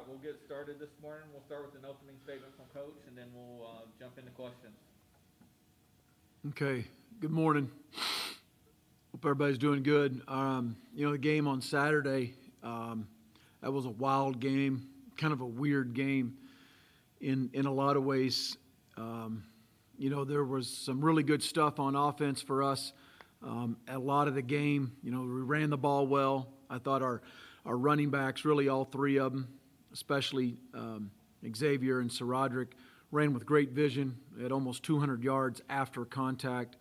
we'll get started this morning. We'll start with an opening statement from Coach, and then we'll jump into questions. Okay, good morning. Hope everybody's doing good. The game on Saturday, that was a wild game, kind of a weird game in a lot of ways. There was some really good stuff on offense for us. A lot of the game, we ran the ball well. I thought our running backs, really all three of them, especially Xavier and Roderick, ran with great vision at almost 200 yards after contact.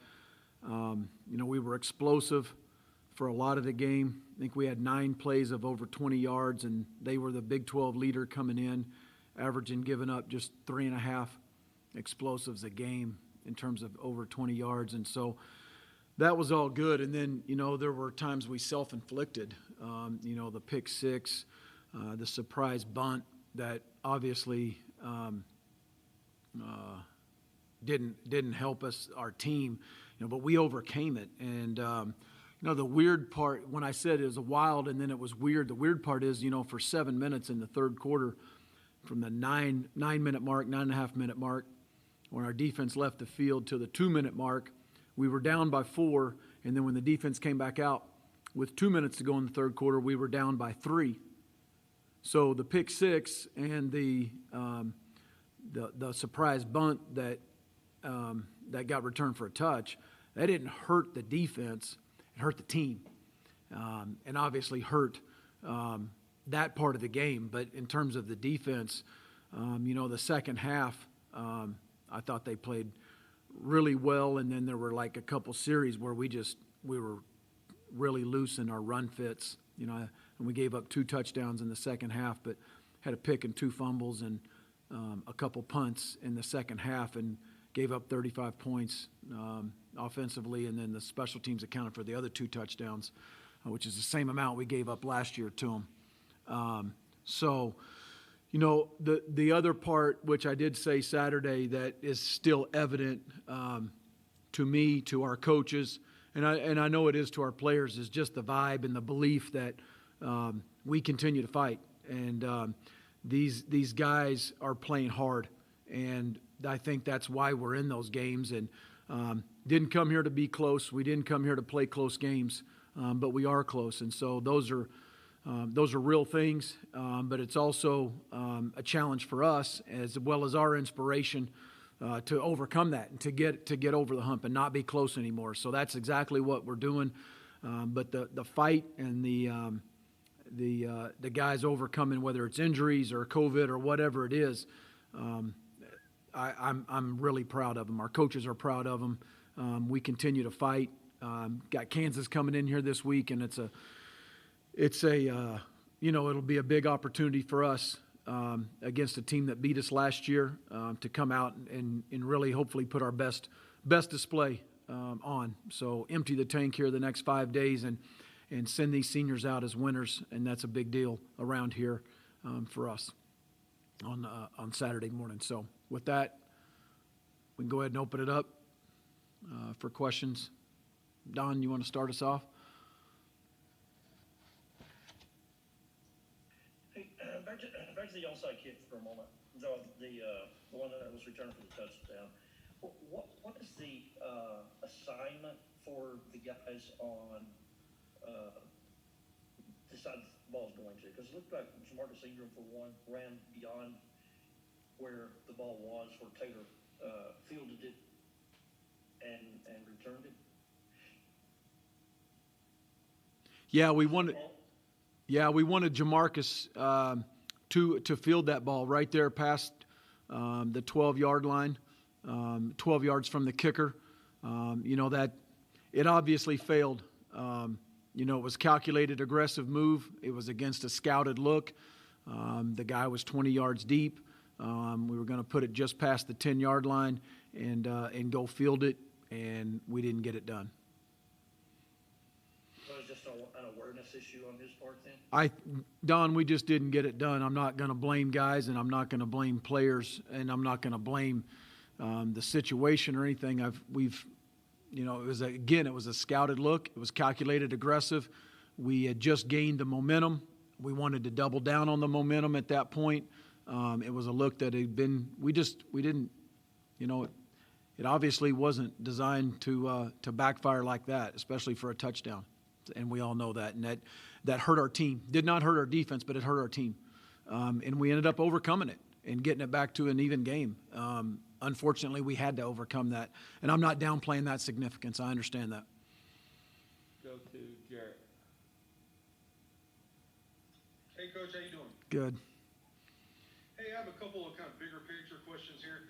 We were explosive for a lot of the game. I think we had 9 plays of over 20 yards, and they were the Big 12 leader coming in, averaging giving up just 3.5 explosives a game in terms of over 20 yards. And so that was all good. And then, there were times we self-inflicted, the pick six, the surprise bunt that obviously didn't help us, our team, but we overcame it. And, the weird part, when I said it was a wild and then it was weird, the weird part is, for 7 minutes in the third quarter, from the 9-minute mark, 9.5-minute mark, when our defense left the field to the 2-minute mark, we were down by 4. And then when the defense came back out with 2 minutes to go in the third quarter, we were down by 3. So the pick six and the surprise bunt that got returned for a touch, that didn't hurt the defense. It hurt the team, and obviously hurt that part of the game. But in terms of the defense, the second half, I thought they played really well. And then there were like a couple series where we were really loose in our run fits, and we gave up 2 touchdowns in the second half, but had a pick and 2 fumbles and a couple punts in the second half and gave up 35 points offensively, and then the special teams accounted for the other 2 touchdowns, which is the same amount we gave up last year to them. The other part, which I did say Saturday, that is still evident to me, to our coaches, and I know it is to our players, is just the vibe and the belief that we continue to fight. And these guys are playing hard, and I think that's why we're in those games. And didn't come here to be close. We didn't come here to play close games, but we are close. And so those are real things, but it's also a challenge for us as well as our inspiration to overcome that and to get over the hump and not be close anymore. So that's exactly what we're doing. But the fight and the guys overcoming, whether it's injuries or COVID or whatever it is, I'm really proud of them. Our coaches are proud of them. We continue to fight. Got Kansas coming in here this week, and it'll be a big opportunity for us against a team that beat us last year to come out and really hopefully put our best display on. So empty the tank here the next 5 days and send these seniors out as winners, and that's a big deal around here for us on Saturday morning. So with that, we can go ahead and open it up for questions. Don, you want to start us off? Hey, back to the onside kick for a moment. The one that was returned for the touchdown. What is the assignment for the guys on the side the ball's going to? Because it looked like Jamarcus Ingram, for one, ran beyond where the ball was, where Taylor fielded it and returned it. Yeah, we wanted Jamarcus to field that ball right there past the 12-yard line, 12 yards from the kicker. That it obviously failed. It was calculated, aggressive move. It was against a scouted look. The guy was 20 yards deep. We were going to put it just past the 10-yard line and go field it, and we didn't get it done. So it was just an awareness issue on his part then? Don, we just didn't get it done. I'm not going to blame guys, and I'm not going to blame players, and I'm not going to blame the situation or anything. It was a scouted look. It was calculated, aggressive. We had just gained the momentum We wanted to double down on the momentum at that point. It was a look that had been, we didn't, it obviously wasn't designed to backfire like that, especially for a touchdown. And we all know that. And that hurt our team. Did not hurt our defense, but it hurt our team. And we ended up overcoming it and getting it back to an even game. Unfortunately, we had to overcome that. And I'm not downplaying that significance. I understand that. Go to Jarrett. Hey, Coach, how you doing? Good. Hey, I have a couple of kind of bigger picture questions here.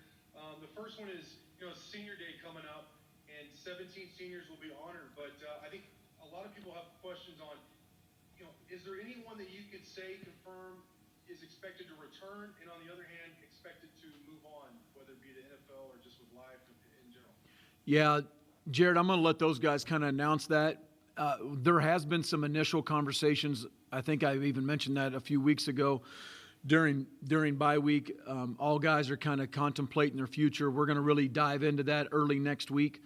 The first one is, Senior Day coming up, and 17 seniors will be honored, but I think a lot of people have questions on, is there anyone that you could say, confirm, is expected to return, and on the other hand, expected to move on, whether it be the NFL or just with life in general? Yeah, Jared, I'm going to let those guys kind of announce that. There has been some initial conversations. I think I even mentioned that a few weeks ago during bye week. All guys are kind of contemplating their future. We're going to really dive into that early next week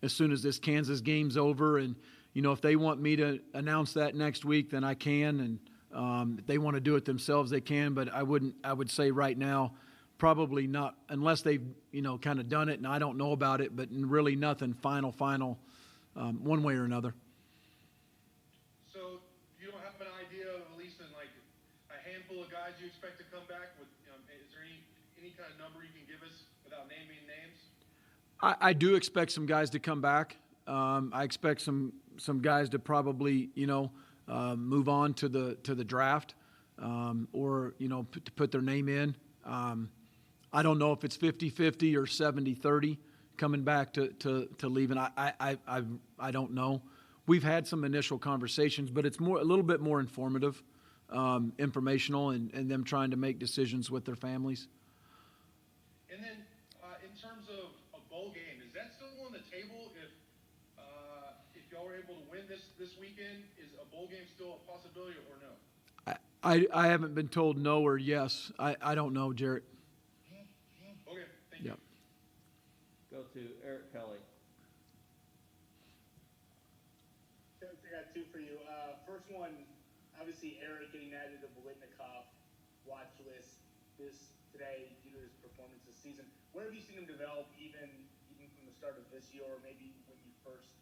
as soon as this Kansas game's over. And, if they want me to announce that next week, then I can. And if they want to do it themselves, they can. But I would say right now, probably not, unless they've, kind of done it and I don't know about it, but really nothing final, one way or another. So you don't have an idea of, at least in like a handful of guys you expect to come back with, is there any kind of number you can give us without naming names? I do expect some guys to come back. I expect some guys to probably, move on to the draft, or, to put their name in. I don't know if it's 50-50 or 70-30 coming back to leaving. I don't know. We've had some initial conversations, but it's a little bit more informative, informational, and them trying to make decisions with their families. And then in terms of a bowl game, is that still on the table if y'all were able to win this weekend? Is a bowl game still a possibility or no? I haven't been told no or yes. I don't know, Jarrett. Okay, thank you. Yep. Go to Eric Kelly. Coach, I got two for you. First one, obviously Eric getting added to the Bolitnikoff watch list today due to his performance this season. Where have you seen him develop even from the start of this year, or maybe when you first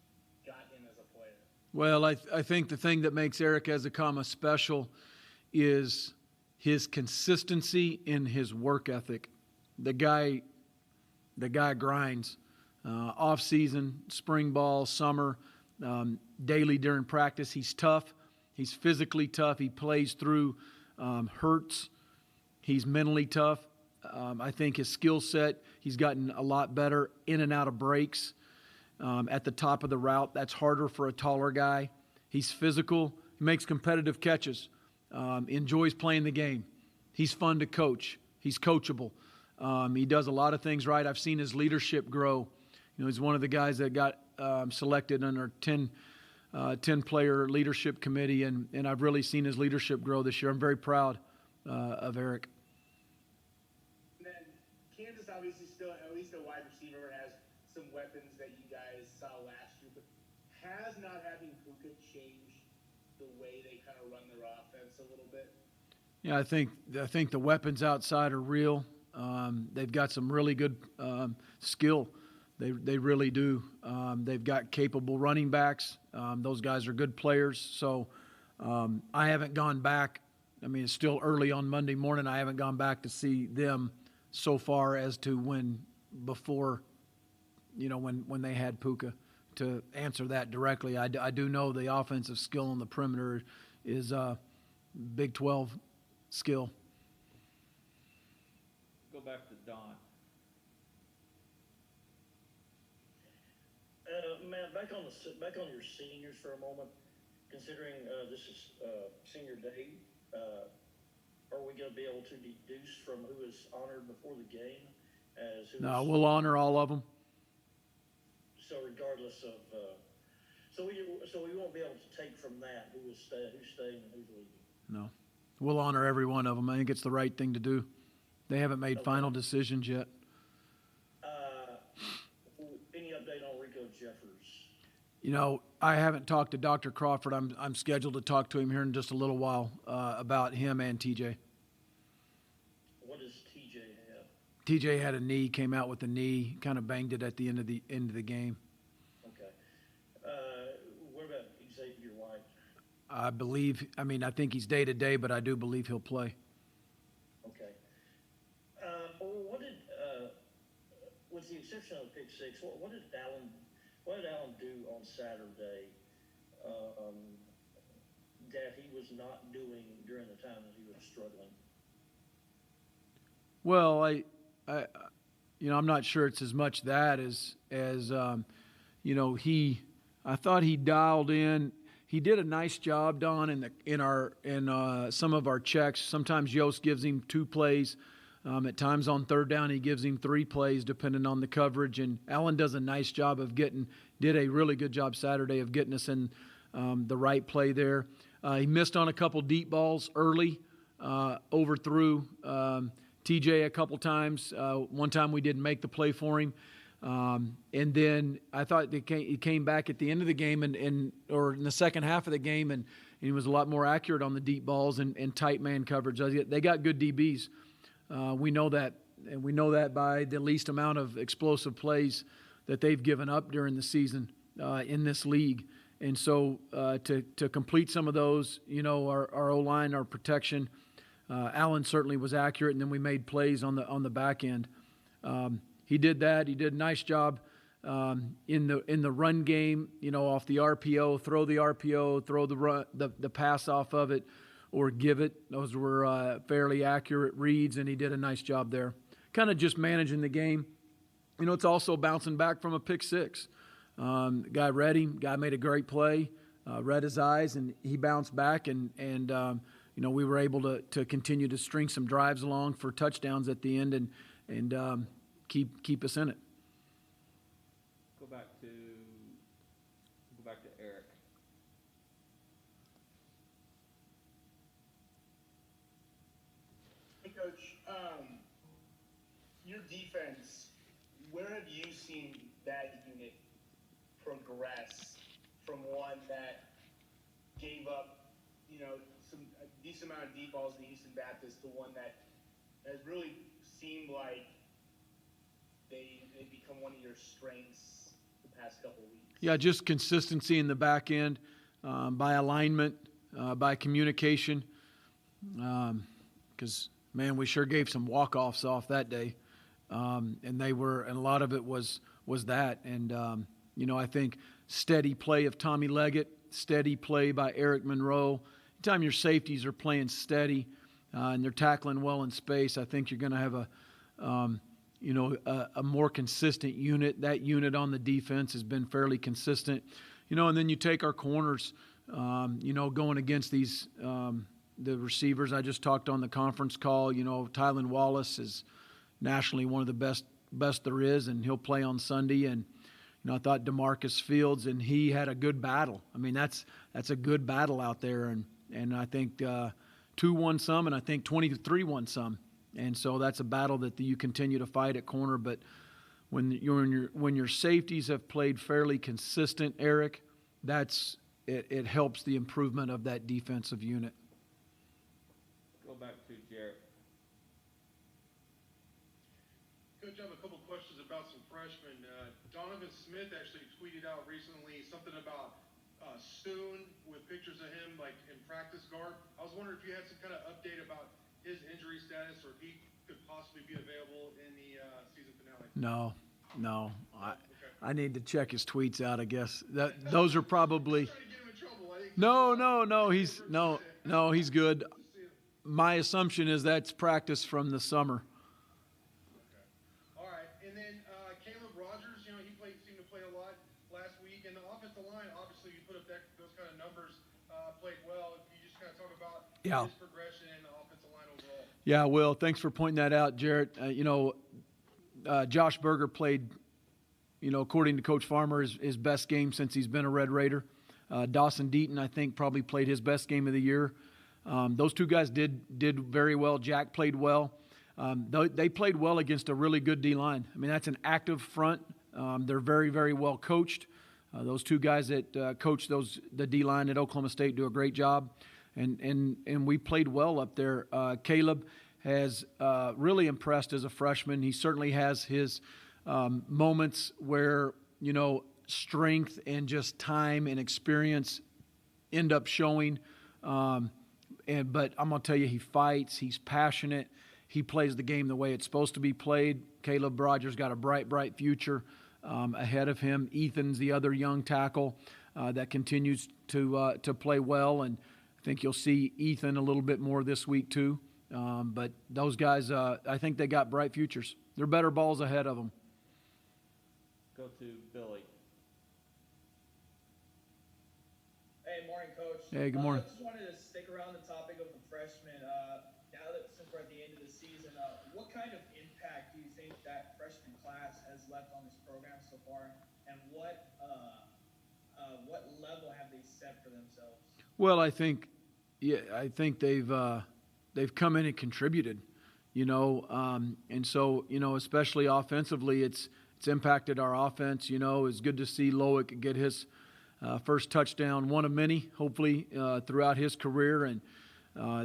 got him as a player? Well, I think the thing that makes Eric Ezukanma special is his consistency in his work ethic. The guy grinds. Off season, spring ball, summer, daily during practice. He's tough. He's physically tough. He plays through hurts. He's mentally tough. I think his skill set, he's gotten a lot better in and out of breaks. At the top of the route, that's harder for a taller guy. He's physical. He makes competitive catches. Enjoys playing the game. He's fun to coach. He's coachable. He does a lot of things right. I've seen his leadership grow. He's one of the guys that got selected on our 10-player leadership committee, and I've really seen his leadership grow this year. I'm very proud of Eric. And then Kansas obviously still, at least a wide receiver, has some weapons that you guys saw last year, but has not having Puka changed the way they kind of run their offense a little bit? Yeah, I think the weapons outside are real. They've got some really good skill. They really do. They've got capable running backs. Those guys are good players. So I haven't gone back. I mean, it's still early on Monday morning. I haven't gone back to see them so far as to when they had Puka. To answer that directly, I do know the offensive skill on the perimeter is Big 12 skill. Go back to Don. Matt, back on your seniors for a moment. Considering this is senior day, are we going to be able to deduce from who is honored before the game as who? No, we'll honor all of them. So regardless of, so we won't be able to take from that who's staying and who's leaving. No, we'll honor every one of them. I think it's the right thing to do. They haven't made final decisions yet. Any update on Rico Jeffers? You know, I haven't talked to Dr. Crawford. I'm scheduled to talk to him here in just a little while about him and TJ. What does TJ have? TJ had a knee, came out with a knee, kind of banged it at the end of the game. Okay. What about Xavier White? I think he's day to day, but I do believe he'll play. Okay. What did, with the exception of pick six, what did Allen do on Saturday that he was not doing during the time that he was struggling? Well, I'm not sure it's as much that as I thought he dialed in. He did a nice job, Don, in some of our checks. Sometimes Yost gives him 2 plays. At times on third down, he gives him 3 plays, depending on the coverage. And Allen does a nice job did a really good job Saturday of getting us in the right play there. He missed on a couple deep balls early, overthrew TJ a couple times. One time we didn't make the play for him. And then I thought he came back at the end of the game or in the second half of the game, and he was a lot more accurate on the deep balls and tight man coverage. They got good DBs. We know that, and we know that by the least amount of explosive plays that they've given up during the season in this league. And so to complete some of those, our O-line, our protection, Allen certainly was accurate, and then we made plays on the back end. He did that. He did a nice job in the run game, off the RPO, throw the RPO, throw the pass off of it, or give it. Those were fairly accurate reads, and he did a nice job there. Kind of just managing the game. It's also bouncing back from a pick six. Guy read him. Guy made a great play, read his eyes, and he bounced back, and we were able to continue to string some drives along for touchdowns at the end and keep us in it. Go back to Eric. Hey, Coach, your defense, where have you seen that unit progress from one that gave up, a decent amount of deep balls to Houston Baptist to one that has really seemed like they become one of your strengths the past couple of weeks? Yeah, just consistency in the back end, by alignment, by communication. Because, man, we sure gave some walk-offs off that day. And a lot of it was that. And, I think steady play of Tommy Leggett, steady play by Eric Monroe. Anytime your safeties are playing steady and they're tackling well in space, I think you're going to have a more consistent unit. That unit on the defense has been fairly consistent. And then you take our corners, going against these the receivers. I just talked on the conference call. Tylan Wallace is nationally one of the best there is, and he'll play on Sunday. And I thought DeMarcus Fields, and he had a good battle. I mean, that's a good battle out there, and I think 2 won some, and I think 23 won some. And so that's a battle that you continue to fight at corner. But when your safeties have played fairly consistent, Eric, it helps the improvement of that defensive unit. Go back to Jarrett. Coach, I have a couple questions about some freshmen. Donovan Smith actually tweeted out recently something about soon with pictures of him like in practice garb. I was wondering if you had some kind of update about his injury status or if he could possibly be available in the season finale. No. Okay. I need to check his tweets out, I guess. Those are probably... I'm trying to get him in trouble. I think No, he's good. My assumption is that's practice from the summer. All right, and then Caleb Rogers, he seemed to play a lot last week, and the offensive line, obviously, you put up those kind of numbers, played well. Can you just kind of talk about his progression in the offensive line overall? Yeah, Will, thanks for pointing that out, Jarrett. Josh Berger played, according to Coach Farmer, his best game since he's been a Red Raider. Dawson Deaton, I think, probably played his best game of the year. Those 2 guys did very well. Jack played well. They played well against a really good D-line. I mean, that's an active front. They're very, very well coached. Those two guys that coach the D-line at Oklahoma State do a great job, and we played well up there. Caleb has really impressed as a freshman. He certainly has his moments where, strength and just time and experience end up showing. But I'm going to tell you, he fights, he's passionate, he plays the game the way it's supposed to be played. Caleb Rogers got a bright, bright future ahead of him. Ethan's the other young tackle that continues to play well, and I think you'll see Ethan a little bit more this week too. But those guys, I think they got bright futures. They're better balls ahead of them. Go to Billy. Hey, morning, Coach. Hey, good morning. Just wanted to stick around the topic of the freshmen. Now that since we're at the end of the season, what kind of impact do you think that freshman class has left on this program so far, and what level have they set for themselves? Well, I think they've come in and contributed, and so especially offensively, it's impacted our offense. It's good to see Loic get his first touchdown, one of many, hopefully, throughout his career. And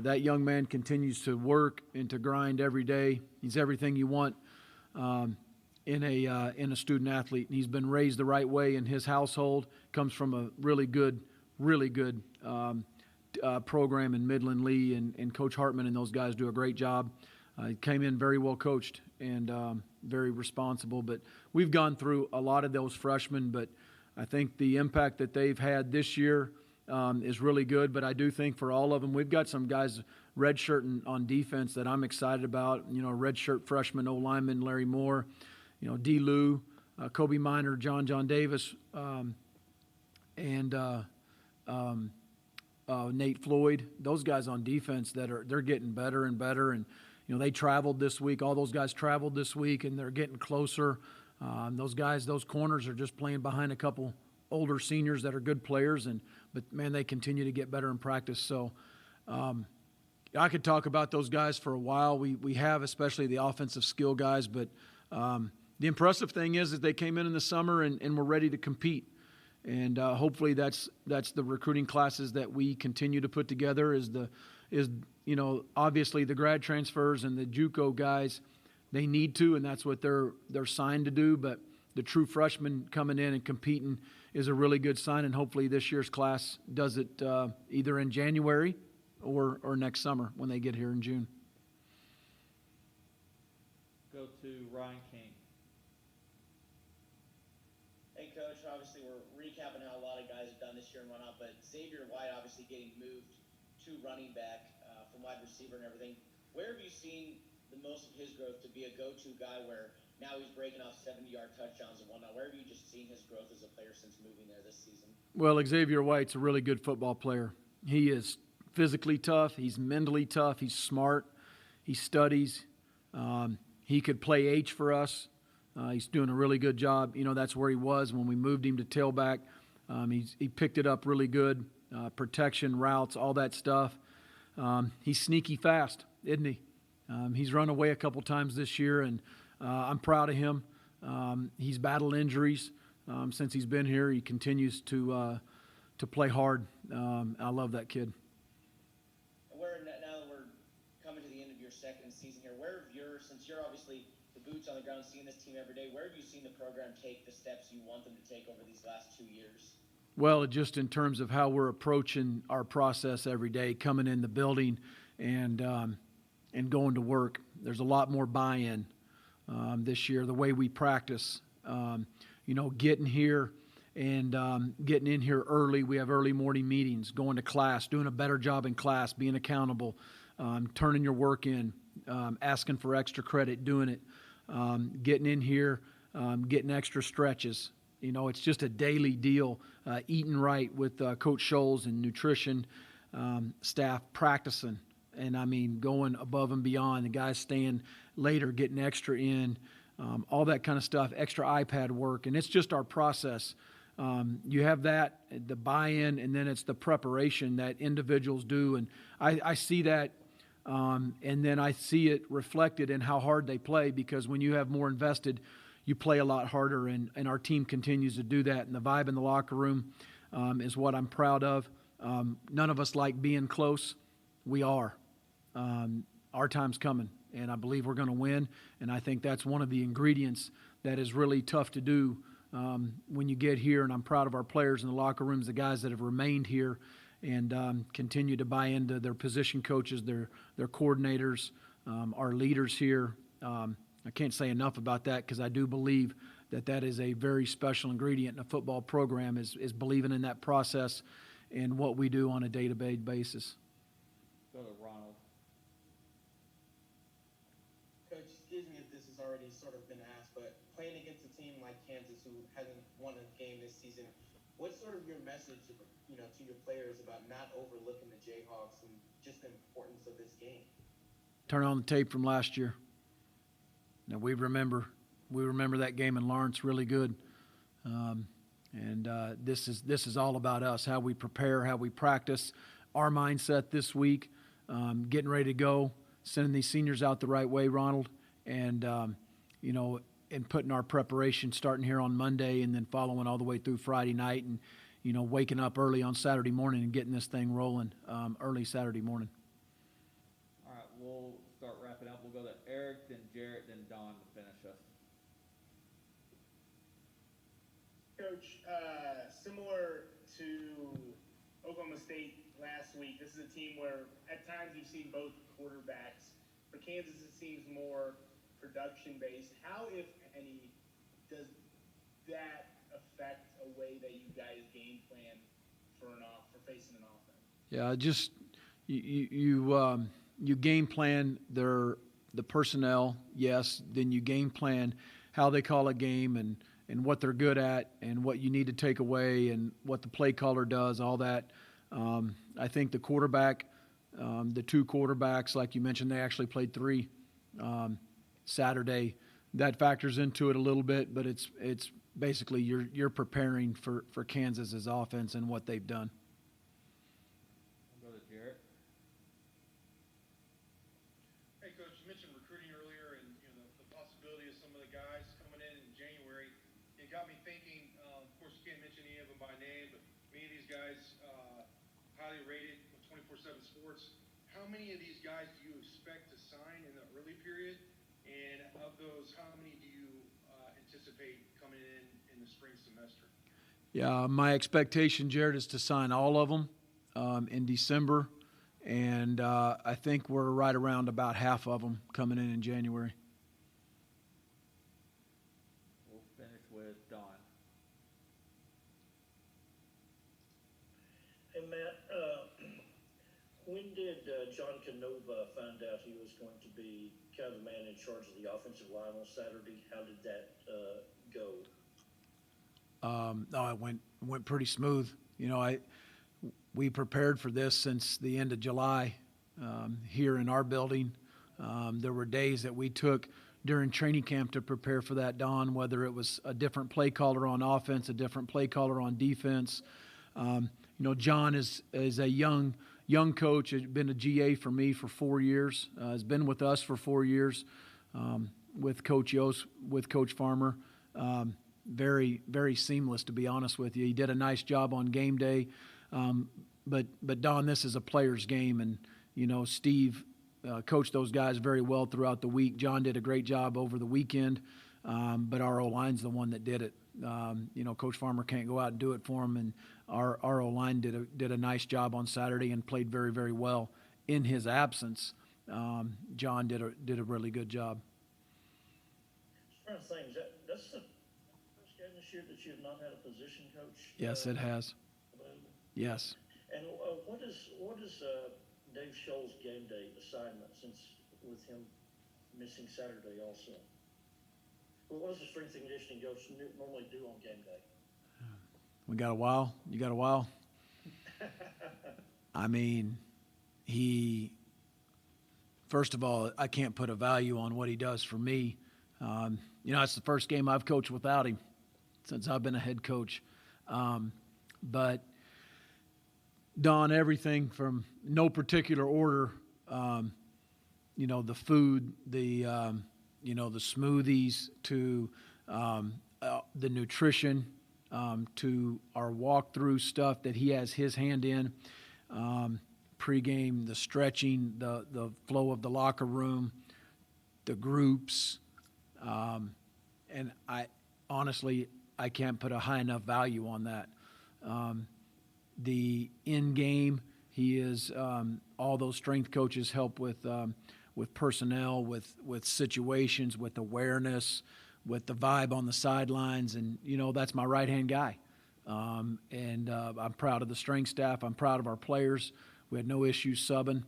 that young man continues to work and to grind every day. He's everything you want in a student athlete. And he's been raised the right way in his household. Comes from a really good program in Midland Lee, and Coach Hartman and those guys do a great job. He came in very well coached and very responsible. But we've gone through a lot of those freshmen, but I think the impact that they've had this year is really good. But I do think for all of them, we've got some guys redshirting on defense that I'm excited about. Redshirt freshman O-lineman Larry Moore, D. Lou, Kobe Minor, John Davis, and Nate Floyd. Those guys on defense they're getting better and better. And they traveled this week. All those guys traveled this week, and they're getting closer. Those corners are just playing behind a couple older seniors that are good players, but man, they continue to get better in practice. So I could talk about those guys for a while. We have, especially the offensive skill guys, but the impressive thing is that they came in the summer and were ready to compete. And hopefully that's the recruiting classes that we continue to put together obviously the grad transfers and the JUCO guys. They need to, and that's what they're signed to do. But the true freshmen coming in and competing is a really good sign, and hopefully this year's class does it either in January or next summer when they get here in June. Go to Ryan King. Hey, Coach, obviously we're recapping how a lot of guys have done this year and whatnot, but Xavier White obviously getting moved to running back from wide receiver and everything. Where have you seen the most of his growth to be a go-to guy where now he's breaking off 70-yard touchdowns and whatnot? Where have you just seen his growth as a player since moving there this season? Well, Xavier White's a really good football player. He is physically tough. He's mentally tough. He's smart. He studies. He could play H for us. He's doing a really good job. That's where he was when we moved him to tailback. He picked it up really good. Protection, routes, all that stuff. He's sneaky fast, isn't he? He's run away a couple times this year, and I'm proud of him. He's battled injuries since he's been here. He continues to play hard. I love that kid. Now that we're coming to the end of your second season here, since you're obviously the boots on the ground, seeing this team every day, where have you seen the program take the steps you want them to take over these last 2 years? Well, just in terms of how we're approaching our process every day, coming in the building and going to work. There's a lot more buy-in this year, the way we practice. Getting here and getting in here early. We have early morning meetings, going to class, doing a better job in class, being accountable, turning your work in, asking for extra credit, doing it, getting in here, getting extra stretches. It's just a daily deal, eating right with Coach Scholes and nutrition staff, practicing. And going above and beyond. The guys staying later, getting extra in, all that kind of stuff, extra iPad work. And it's just our process. You have that, the buy-in, and then it's the preparation that individuals do. And I see that, and then I see it reflected in how hard they play, because when you have more invested, you play a lot harder, and our team continues to do that. And the vibe in the locker room is what I'm proud of. None of us like being close. We are. Our time's coming, and I believe we're going to win. And I think that's one of the ingredients that is really tough to do when you get here. And I'm proud of our players in the locker rooms, the guys that have remained here and continue to buy into their position coaches, their coordinators, our leaders here. I can't say enough about that because I do believe that is a very special ingredient in a football program is believing in that process and what we do on a day-to-day basis. Go to Ronald. Coach, excuse me if this has already sort of been asked, but playing against a team like Kansas who hasn't won a game this season, what's sort of your message, to your players about not overlooking the Jayhawks and just the importance of this game? Turn on the tape from last year. Now we remember that game in Lawrence really good, and this is all about us, how we prepare, how we practice, our mindset this week, getting ready to go, sending these seniors out the right way, Ronald, and and putting our preparation starting here on Monday and then following all the way through Friday night, and waking up early on Saturday morning and getting this thing rolling early Saturday morning. All right, we'll start wrapping up. We'll go to Eric, then Jarrett, then Don to finish us. Coach, similar to Oklahoma State last week, this is a team where at times you've seen both quarterbacks. For Kansas, it seems more production-based. How, if any, does that affect a way that you guys game plan for facing an offense? Yeah, just you game plan the personnel, yes. Then you game plan how they call a game and what they're good at and what you need to take away and what the play caller does, all that. I think the quarterback, the two quarterbacks, like you mentioned, they actually played three Saturday. That factors into it a little bit, but it's basically you're preparing for Kansas's offense and what they've done. We'll go to Jarrett. Hey, Coach, you mentioned recruiting earlier and the possibility of some of the guys coming in January. It got me thinking. Of course, you can't mention any of them by name, but many of these guys highly rated with 24/7 Sports. How many of these guys do you expect to sign in the early period? And of those, how many do you anticipate coming in the spring semester? Yeah, my expectation, Jared, is to sign all of them in December, and I think we're right around about half of them coming in January. We'll finish with Don. Hey, Matt, when did John Canova find out he was going to be kind of the man in charge of the offensive line on Saturday? How did that go? It went pretty smooth. We prepared for this since the end of July here in our building. There were days that we took during training camp to prepare for that, Don, whether it was a different play caller on offense, a different play caller on defense. John is a young coach. Has been a GA for me for 4 years. Has been with us for 4 years with Coach Yost, with Coach Farmer. Very, very seamless, to be honest with you. He did a nice job on game day. But Don, this is a player's game, and Steve coached those guys very well throughout the week. John did a great job over the weekend, but our O-line's the one that did it. Coach Farmer can't go out and do it for him, and our O-line did a nice job on Saturday and played very, very well in his absence. John did a really good job. Trying to think, that's the first game this year that you have not had a position coach? Yes, it has. Available? Yes. And what is Dave Scholl's game day assignment, since with him missing Saturday also? What does the strength and conditioning coach normally do on game day? We got a while. You got a while? I mean, first of all, I can't put a value on what he does for me. It's the first game I've coached without him since I've been a head coach. But Don, everything from no particular order, the food, the smoothies to the nutrition, to our walkthrough stuff that he has his hand in, pregame, the stretching, the flow of the locker room, the groups, and I honestly I can't put a high enough value on that. The in-game, he is all those strength coaches help with personnel, with situations, with awareness, with the vibe on the sidelines, and that's my right-hand guy. And I'm proud of the strength staff. I'm proud of our players. We had no issues subbing,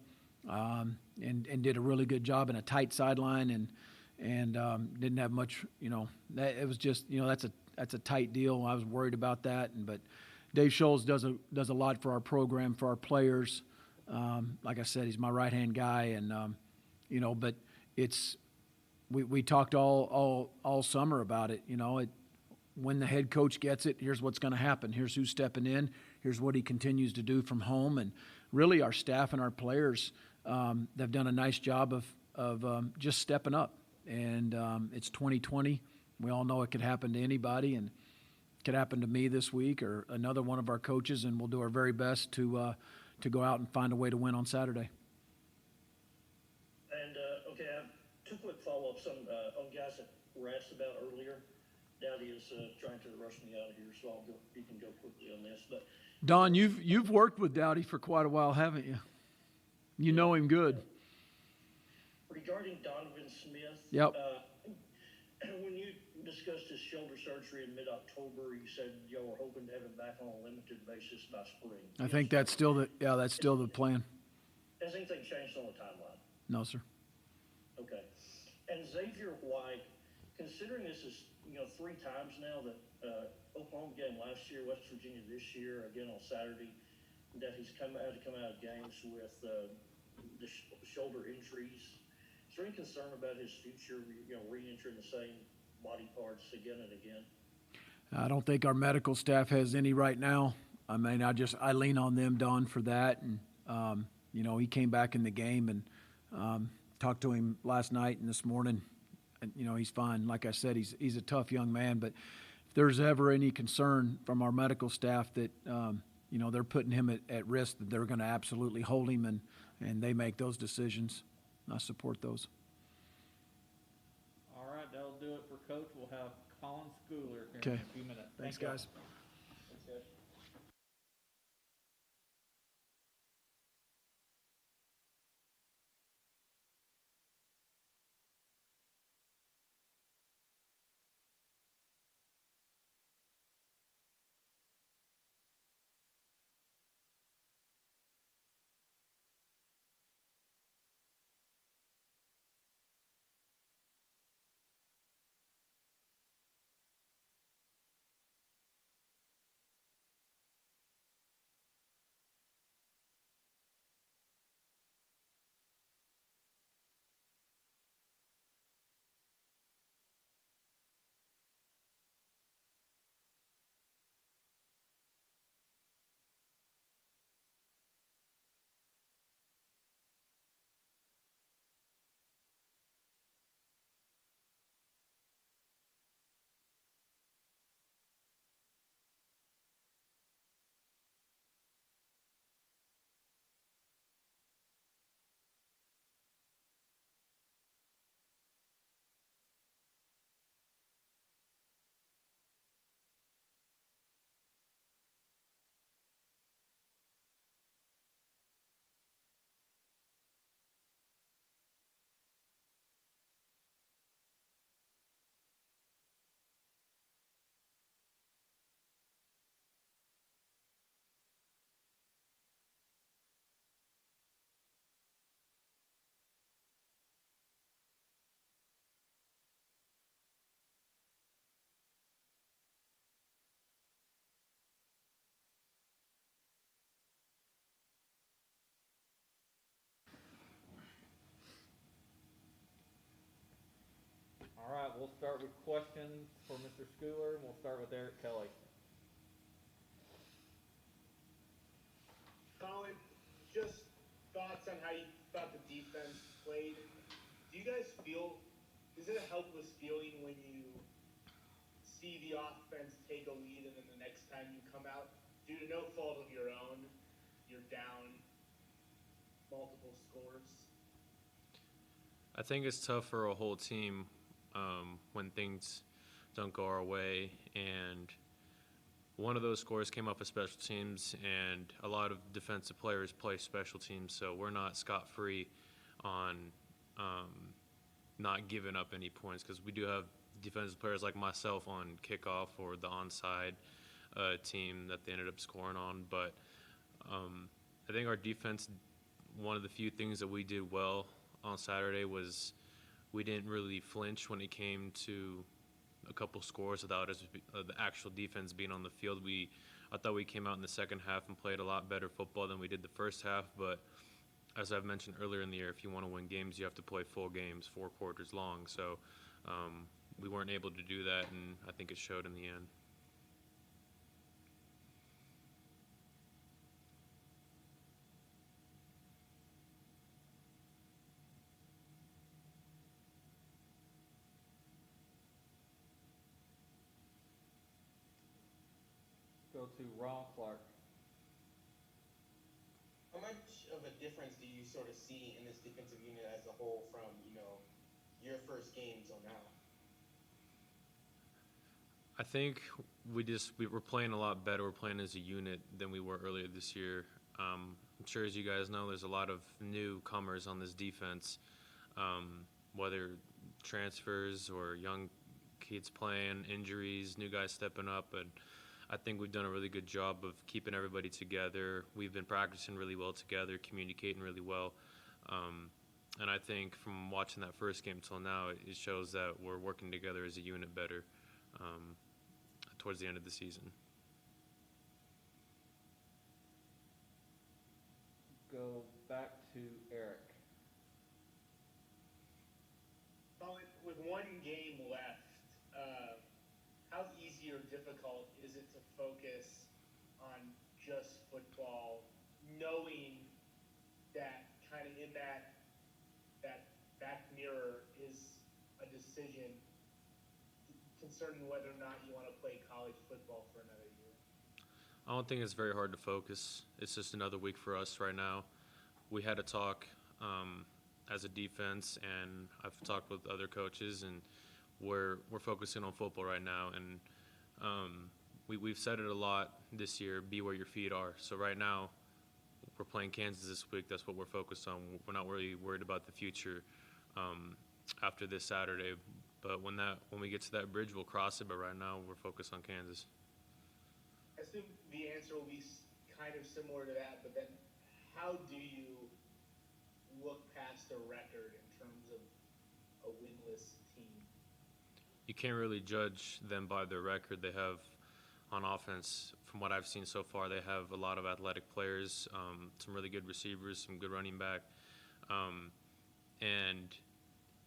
and did a really good job in a tight sideline, and didn't have much. It was just that's a tight deal. I was worried about that, but Dave Scholes does a lot for our program, for our players. Like I said, he's my right-hand guy, and but we talked all summer about it. When the head coach gets it, here's what's going to happen. Here's who's stepping in. Here's what he continues to do from home, and really our staff and our players, they've done a nice job of just stepping up. And it's 2020. We all know it could happen to anybody, and it could happen to me this week or another one of our coaches, and we'll do our very best to go out and find a way to win on Saturday. And, okay, I have two quick follow-ups on guys that were asked about earlier. Dowdy is trying to rush me out of here, so you can go quickly on this. But Don, you've worked with Dowdy for quite a while, haven't you? You know him good. Regarding Donovan Smith, Yep. When you discussed his shoulder surgery in mid-October, you said y'all were hoping to have him back on a limited basis by spring. I think that's still the plan. Has anything changed on the timeline? No, sir. Okay. And Xavier White, considering this is 3 times now that Oklahoma game last year, West Virginia this year, again on Saturday, that he's had to come out of games with the shoulder injuries. Is there any concern about his future, re-entering the same body parts again and again? I don't think our medical staff has any right now. I mean, I lean on them, Don, for that. And he came back in the game, and talked to him last night and this morning. And, he's fine. Like I said, he's a tough young man. But if there's ever any concern from our medical staff that, they're putting him at risk, that they're going to absolutely hold him, and they make those decisions. I support those. All right, that'll do it for Coach. We'll have Colin Schooler here Okay. in a few minutes. Thanks, Thank y'all. guys. Thanks, guys. All right, we'll start with questions for Mr. Schooler, and we'll start with Eric Kelly. Colin, just thoughts on how you thought the defense played. Do you guys feel, is it a helpless feeling when you see the offense take a lead and then the next time you come out, due to no fault of your own, you're down multiple scores? I think it's tough for a whole team when things don't go our way, and one of those scores came off of special teams, and a lot of defensive players play special teams, so we're not scot-free on not giving up any points, because we do have defensive players like myself on kickoff or the onside team that they ended up scoring on. But I think our defense, one of the few things that we did well on Saturday was we didn't really flinch when it came to a couple scores without us, the actual defense being on the field. I thought we came out in the second half and played a lot better football than we did the first half, but as I've mentioned earlier in the year, if you want to win games, you have to play full games, 4 quarters long. So we weren't able to do that, and I think it showed in the end. Go to Ron Clark. How much of a difference do you sort of see in this defensive unit as a whole from, your first game till now? I think we were playing a lot better. We're playing as a unit than we were earlier this year. I'm sure, as you guys know, there's a lot of newcomers on this defense, whether transfers or young kids playing, injuries, new guys stepping up. And I think we've done a really good job of keeping everybody together. We've been practicing really well together, communicating really well. And I think from watching that first game till now, it shows that we're working together as a unit better towards the end of the season. Go back to Eric. With one game left, how easy or difficult is it to focus on just football, knowing that kind of in that back mirror is a decision concerning whether or not you want to play college football for another year? I don't think it's very hard to focus. It's just another week for us right now. We had a talk as a defense, and I've talked with other coaches, and we're focusing on football right now. And we've said it a lot this year, be where your feet are. So right now, we're playing Kansas this week. That's what we're focused on. We're not really worried about the future after this Saturday. But when we get to that bridge, we'll cross it. But right now, we're focused on Kansas. I assume the answer will be kind of similar to that, but then how do you look past a record in terms of a winless team? You can't really judge them by their record. They have, on offense, from what I've seen so far, they have a lot of athletic players, some really good receivers, some good running back. And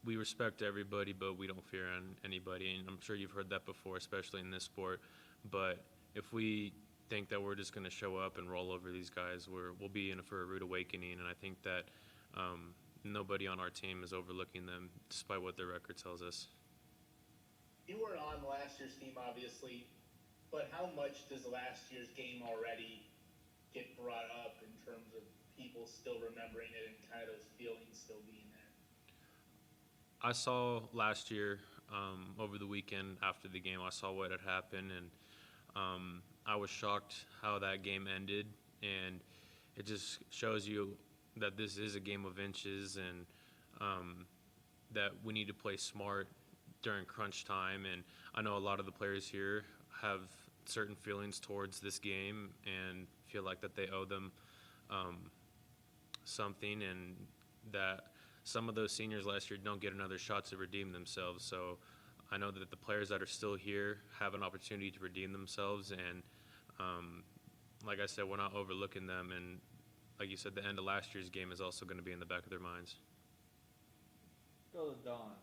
we respect everybody, but we don't fear anybody. And I'm sure you've heard that before, especially in this sport. But if we think that we're just going to show up and roll over these guys, we'll be in for a rude awakening. And I think that nobody on our team is overlooking them, despite what their record tells us. You were on last year's team, obviously, but how much does last year's game already get brought up in terms of people still remembering it and kind of those feelings still being there? I saw last year over the weekend after the game, I saw what had happened, and I was shocked how that game ended. And it just shows you that this is a game of inches, and that we need to play smart during crunch time. And I know a lot of the players here have certain feelings towards this game and feel like that they owe them something, and that some of those seniors last year don't get another shot to redeem themselves. So I know that the players that are still here have an opportunity to redeem themselves, and like I said, we're not overlooking them. And like you said, the end of last year's game is also going to be in the back of their minds. Go to Don.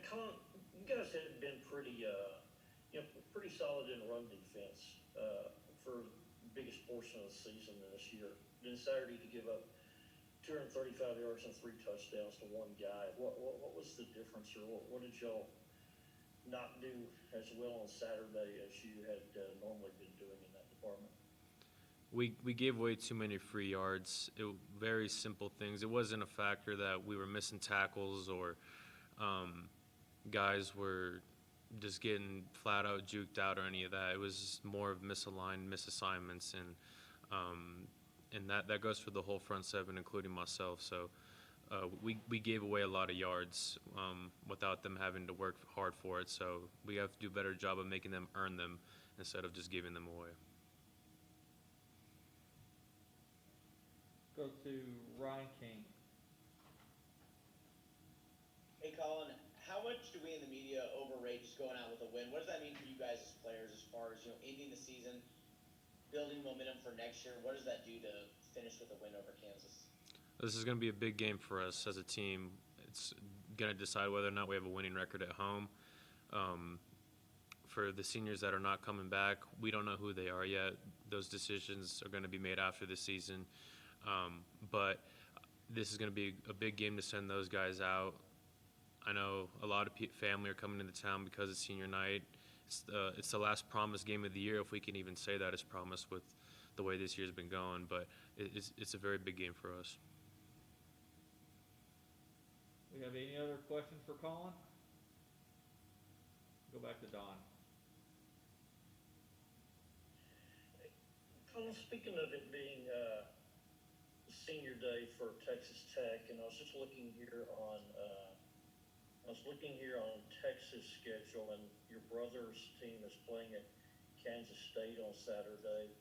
Colin, you guys have been pretty solid in run defense for the biggest portion of the season this year. Then Saturday to give up 235 yards and 3 touchdowns to one guy. What was the difference, or what did y'all not do as well on Saturday as you had normally been doing in that department? We gave away too many free yards. Very simple things. It wasn't a factor that we were missing tackles or guys were just getting flat out juked out or any of that. It was more of misaligned, misassignments, and that goes for the whole front seven, including myself. So we gave away a lot of yards without them having to work hard for it. So we have to do a better job of making them earn them instead of just giving them away. Go to Ryan King. Hey, Colin, how much do we in the media overrate just going out with a win? What does that mean for you guys as players as far as, ending the season, building momentum for next year? What does that do to finish with a win over Kansas? This is going to be a big game for us as a team. It's going to decide whether or not we have a winning record at home. For the seniors that are not coming back, we don't know who they are yet. Those decisions are going to be made after the season. But this is going to be a big game to send those guys out. I know a lot of family are coming into town because it's senior night. It's the last promised game of the year, if we can even say that it's promised with the way this year's been going. But it's a very big game for us. We have any other questions for Colin? Go back to Don. Colin, speaking of it being senior day for Texas Tech, and I was just looking here on Texas schedule, and your brother's team is playing at Kansas State on Saturday.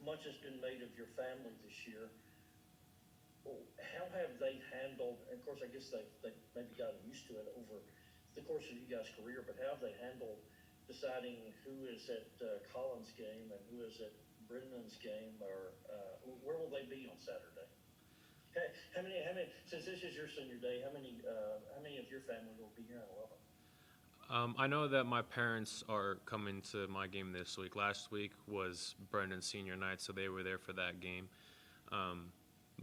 Much has been made of your family this year. How have they handled, and of course I guess they maybe gotten used to it over the course of you guys' career, but how have they handled deciding who is at Colin's game and who is at Brendan's game, or where will they be on Saturday? How many? Since this is your senior day, how many of your family will be here in Lubbock? I know that my parents are coming to my game this week. Last week was Brendan's senior night, so they were there for that game.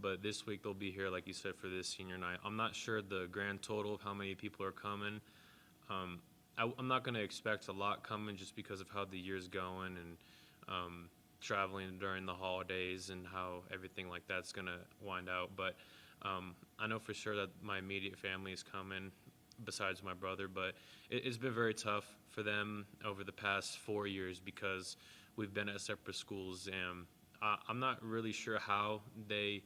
But this week they'll be here, like you said, for this senior night. I'm not sure the grand total of how many people are coming. I'm not going to expect a lot coming just because of how the year's going and traveling during the holidays and how everything like that's going to wind out. But I know for sure that my immediate family is coming besides my brother. But it's been very tough for them over the past 4 years because we've been at separate schools. And I'm not really sure how they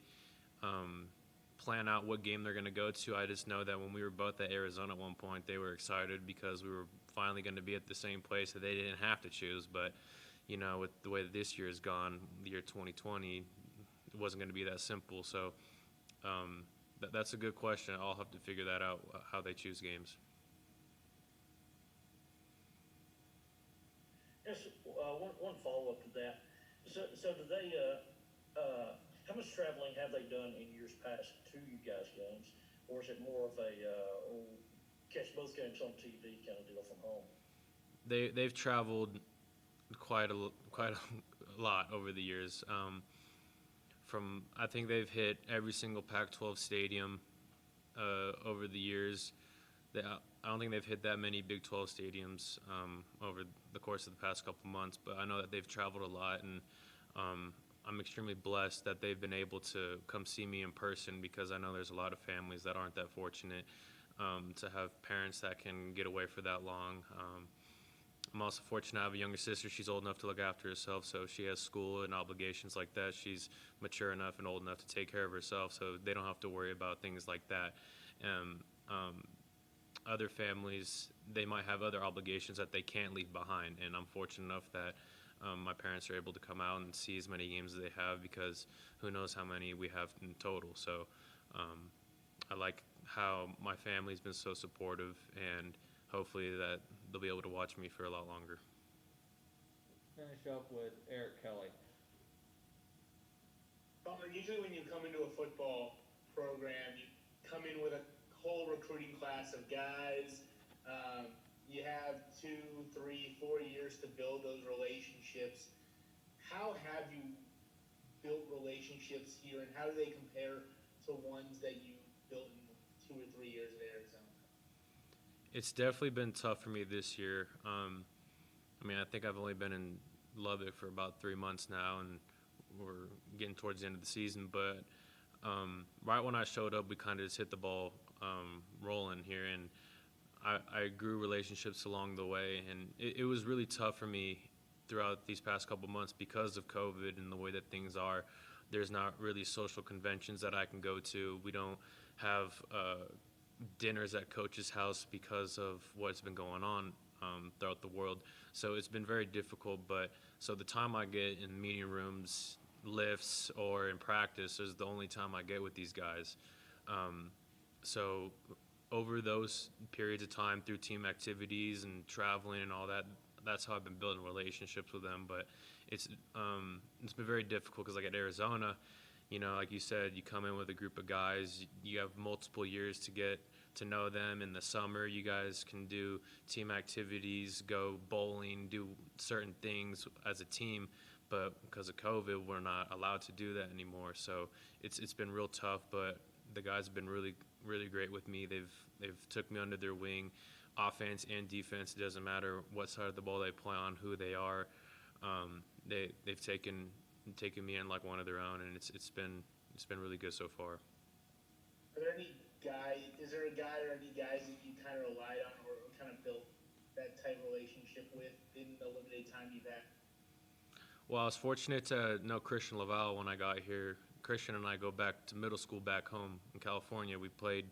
plan out what game they're going to go to. I just know that when we were both at Arizona at one point, they were excited because we were finally going to be at the same place that they didn't have to choose. But with the way that this year has gone, the year 2020, it wasn't going to be that simple. So that's a good question. I'll have to figure that out, how they choose games. Yes, one follow-up to that. So do they, how much traveling have they done in years past to you guys' games? Or is it more of a catch both games on TV kind of deal from home? They've traveled quite a lot over the years. I think they've hit every single Pac-12 stadium over the years. I don't think they've hit that many Big 12 stadiums over the course of the past couple months, but I know that they've traveled a lot, and I'm extremely blessed that they've been able to come see me in person because I know there's a lot of families that aren't that fortunate to have parents that can get away for that long. I'm also fortunate I have a younger sister. She's old enough to look after herself, so she has school and obligations like that. She's mature enough and old enough to take care of herself, so they don't have to worry about things like that. Other families, they might have other obligations that they can't leave behind, and I'm fortunate enough that my parents are able to come out and see as many games as they have because who knows how many we have in total. So I like how my family's been so supportive, and hopefully that they'll be able to watch me for a lot longer. Finish up with Eric Kelly. Usually when you come into a football program, you come in with a whole recruiting class of guys. You have 2, 3, 4 years to build those relationships. How have you built relationships relationships here, and how do they compare to ones that you built in 2 or 3 years at Arizona? It's definitely been tough for me this year. I mean, I think I've only been in Lubbock for about 3 months now, and we're getting towards the end of the season. But right when I showed up, we kind of just hit the ball rolling here, and I grew relationships along the way, and it was really tough for me throughout these past couple months because of COVID and the way that things are. There's not really social conventions that I can go to. We don't have dinners at coach's house because of what's been going on throughout the world. So it's been very difficult. But so the time I get in meeting rooms, lifts, or in practice is the only time I get with these guys. So over those periods of time through team activities and traveling and all that, that's how I've been building relationships with them. But it's been very difficult because, like, at Arizona, you know, like you said, you come in with a group of guys, you have multiple years to get to know them. In the summer, you guys can do team activities, go bowling, do certain things as a team. But because of COVID, we're not allowed to do that anymore. So it's been real tough. But the guys have been really, really great with me. They've took me under their wing, offense and defense. It doesn't matter what side of the ball they play on, who they are. They've taken me in like one of their own, and it's been really good so far. Are there any is there a guy or any guys that you kind of relied on or kind of built that type of relationship with in the limited time you've had? Well, I was fortunate to know Christian Laval when I got here. Christian and I go back to middle school back home in California. We played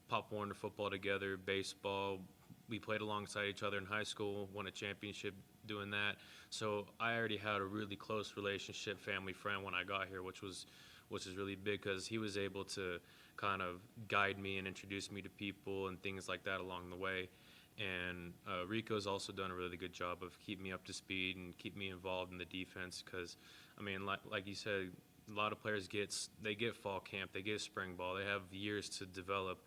Pop Warner football together, baseball. We played alongside each other in high school, won a championship doing that. So I already had a really close relationship, family friend when I got here, which is really big because he was able to kind of guide me and introduce me to people and things like that along the way. And Rico's also done a really good job of keeping me up to speed and keep me involved in the defense because, I mean, like you said, a lot of players get fall camp, they get spring ball, they have years to develop.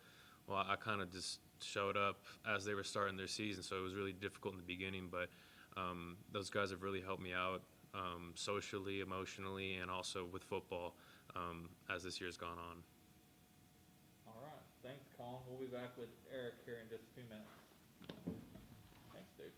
Well, I kind of just showed up as they were starting their season, so it was really difficult in the beginning, but those guys have really helped me out socially, emotionally, and also with football as this year's gone on. All right. Thanks, Colin. We'll be back with Eric here in just a few minutes. Thanks, dude.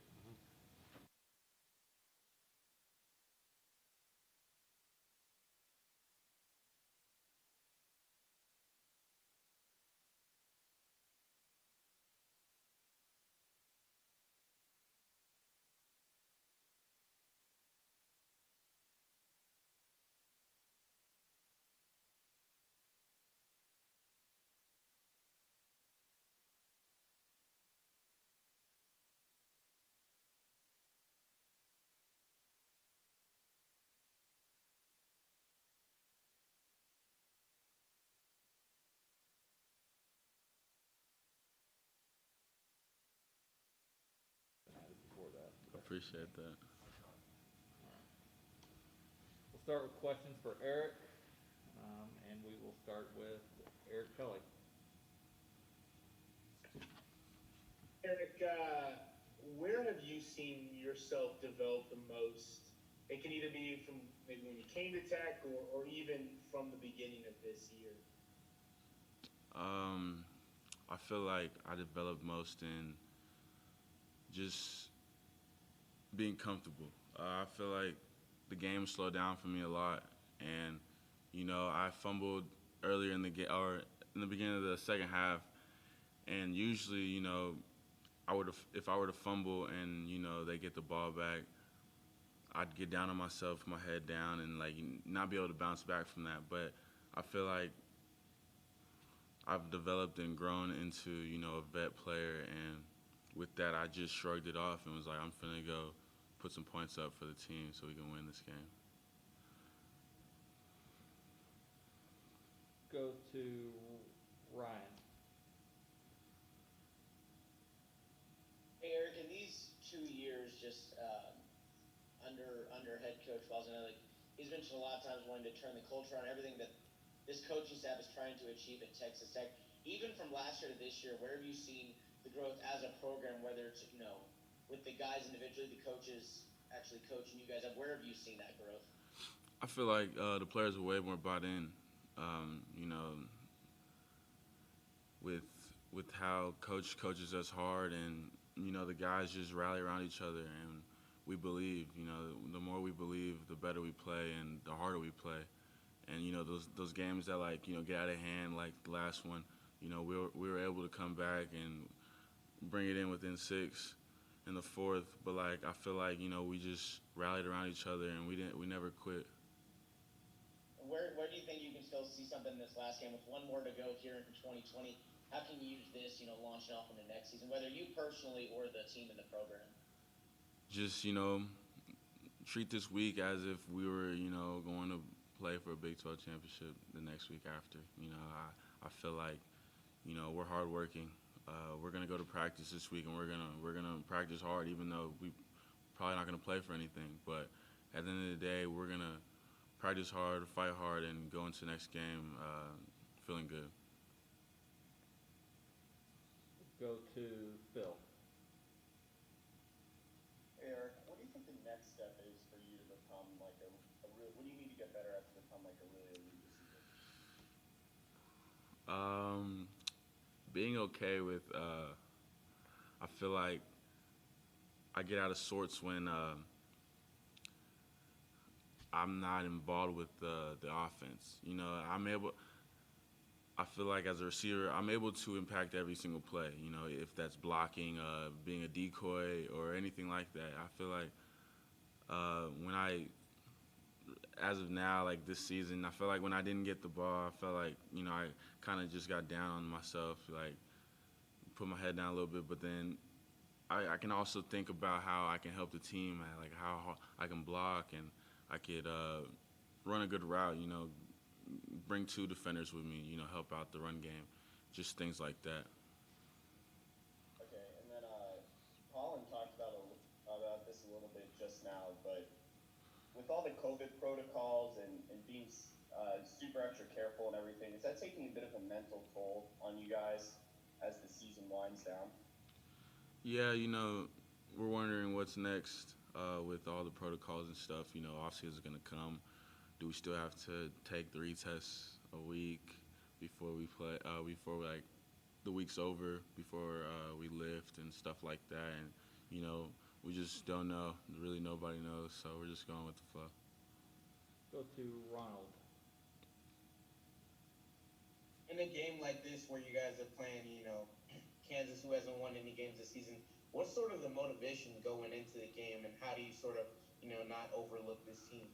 Before that. Appreciate that. We'll start with questions for Eric, and we will start with Eric Kelly. Eric, where have you seen yourself develop the most? It can either be from maybe when you came to Tech or even from the beginning of this year. I feel like I developed most in just being comfortable. I feel like the game slowed down for me a lot, and you know I fumbled earlier in the game or in the beginning of the second half, and usually you know if I were to fumble and you know they get the ball back, I'd get down on myself, my head down, and like not be able to bounce back from that. But I feel like I've developed and grown into you know a vet player, and with that I just shrugged it off and was like, I'm finna go put some points up for the team so we can win this game. Go to Ryan. Hey, Eric, in these 2 years, just under head coach Wells, I know like he's mentioned a lot of times wanting to turn the culture on, everything that this coaching staff is trying to achieve at Texas Tech. Even from last year to this year, where have you seen the growth as a program? Whether it's you know with the guys individually, the coaches actually coaching you guys up, where have you seen that growth? I feel like the players are way more bought in. You know, with how coach coaches us hard, and you know the guys just rally around each other, and we believe. You know, the more we believe, the better we play, and the harder we play. And you know those games that like get out of hand, like the last one. You know, we were able to come back and bring it in within 6 in the fourth. But like I feel like we just rallied around each other, and we never quit. Where do you think you can still see something in this last game with one more to go here in 2020? How can you use this, launching off into next season, whether you personally or the team in the program? Just treat this week as if we were going to play for a Big 12 championship the next week after. I feel like we're hardworking. We're gonna go to practice this week, and we're gonna practice hard, even though we probably not gonna play for anything. But at the end of the day, we're gonna practice hard, fight hard, and go into the next game feeling good. Go to Phil. Hey Eric, what do you think the next step is for you to become like a real? What do you need to get better at to become like a really elite receiver? Being okay with. I feel like I get out of sorts when I'm not involved with the offense. I feel like as a receiver, I'm able to impact every single play. If that's blocking, being a decoy, or anything like that. I feel like as of now, like this season, I feel like when I didn't get the ball, I felt like I kind of just got down on myself, like put my head down a little bit. But then I can also think about how I can help the team, like how I can block, and I could run a good route, bring 2 defenders with me, help out the run game, just things like that. Okay, and then Colin talked about this a little bit just now, but with all the COVID protocols and being super extra careful and everything, is that taking a bit of a mental toll on you guys as the season winds down? Yeah, we're wondering what's next with all the protocols and stuff. Off-season is going to come. Do we still have to take 3 tests a week before we play, before like the week's over, before we lift and stuff like that? And, we just don't know. Really nobody knows, so we're just going with the flow. Go to Ronald. In a game like this where you guys are playing, Kansas, who hasn't won any games this season, what's sort of the motivation going into the game, and how do you sort of, not overlook this team?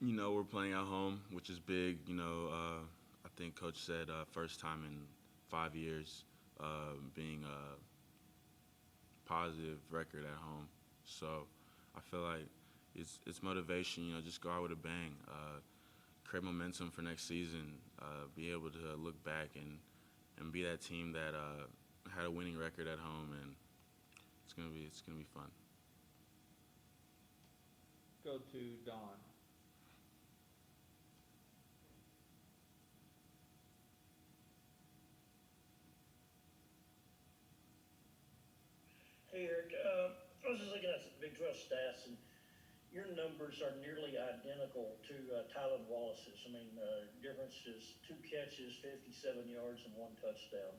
We're playing at home, which is big. I think Coach said first time in 5 years being a positive record at home. So I feel like it's motivation. Just go out with a bang, create momentum for next season, be able to look back and be that team that had a winning record at home, and it's gonna be fun. Go to Don. Hey Eric, I was just looking at the Big 12 stats, and your numbers are nearly identical to Tylan Wallace's. I mean, difference is 2 catches, 57 yards, and 1 touchdown.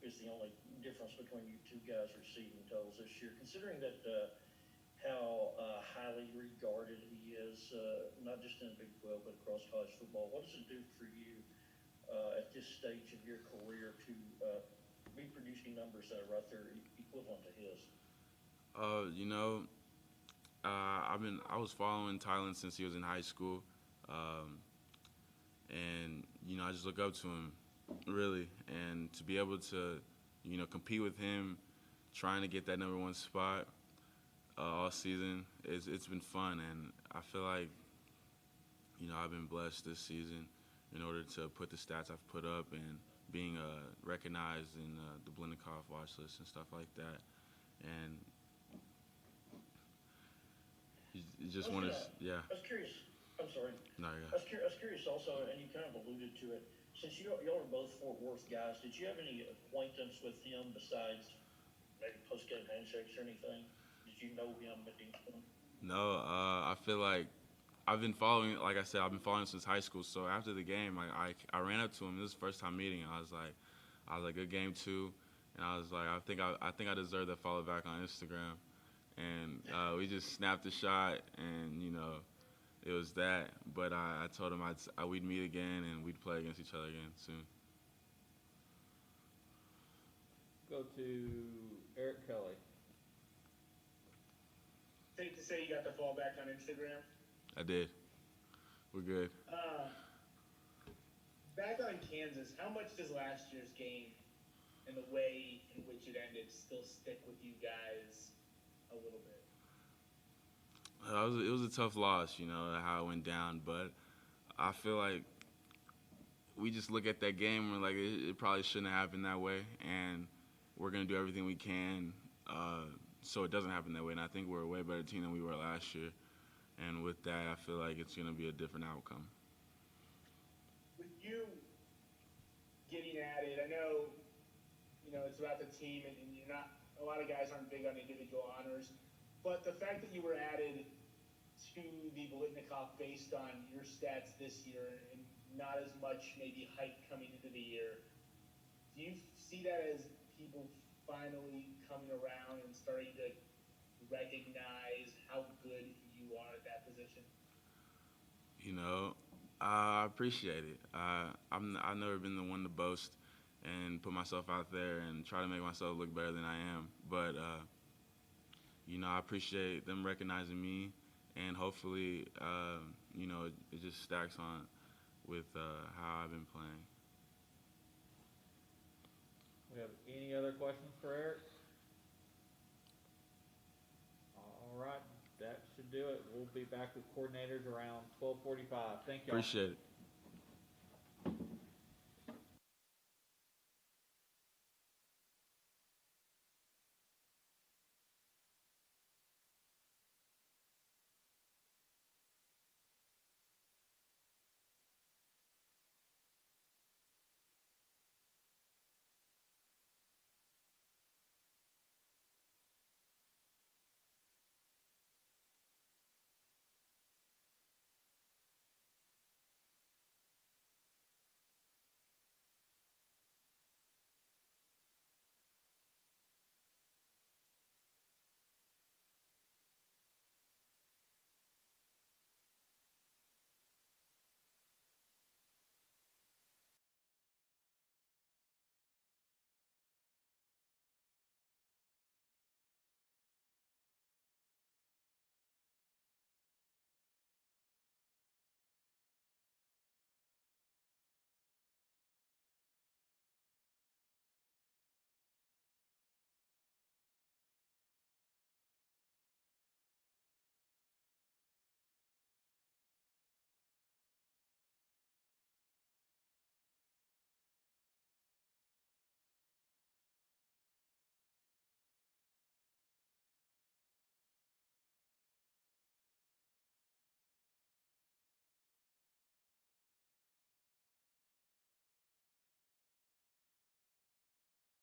Is the only difference between you 2 guys' receiving totals this year. Considering that how highly regarded he is, not just in the Big 12 but across college football, what does it do for you at this stage of your career to be producing numbers that are right there equivalent to his? I was following Tylan since he was in high school, and I just look up to him, really, and to be able to compete with him, trying to get that number 1 spot all season, it's been fun, and I feel like I've been blessed this season in order to put the stats I've put up and being recognized in the Blendikoff watch list and stuff like that. And you just want to, yeah. I was curious. I'm sorry. No, yeah. I was curious also, and you kind of alluded to it. Since y'all are both Fort Worth guys, did you have any acquaintance with him besides maybe post-game handshakes or anything? Did you know him at any point? No, I feel like I've been following, like I said, I've been following since high school. So after the game, I ran up to him. This was the first time meeting him. I was like, good game too. And I was like, I think I deserve that follow back on Instagram. And we just snapped a shot, and it was that. But I told him we'd meet again and we'd play against each other again soon. Go to Eric Kelly. Safe to say you got the fall back on Instagram? I did. We're good. Back on Kansas, how much does last year's game and the way in which it ended still stick with you guys a little bit? It was a tough loss, how it went down. But I feel like we just look at that game and we're like, it probably shouldn't have happened that way. And we're going to do everything we can so it doesn't happen that way. And I think we're a way better team than we were last year. And with that, I feel like it's going to be a different outcome. With you getting at it, I know, it's about the team, and you're not. A lot of guys aren't big on individual honors, but the fact that you were added to the Bolitnikoff based on your stats this year and not as much maybe hype coming into the year, do you see that as people finally coming around and starting to recognize how good you are at that position? I appreciate it. I've never been the one to boast and put myself out there and try to make myself look better than I am. But, I appreciate them recognizing me, and hopefully, it just stacks on with how I've been playing. We have any other questions for Eric? All right, that should do it. We'll be back with coordinators around 12:45. Thank you all. Appreciate it.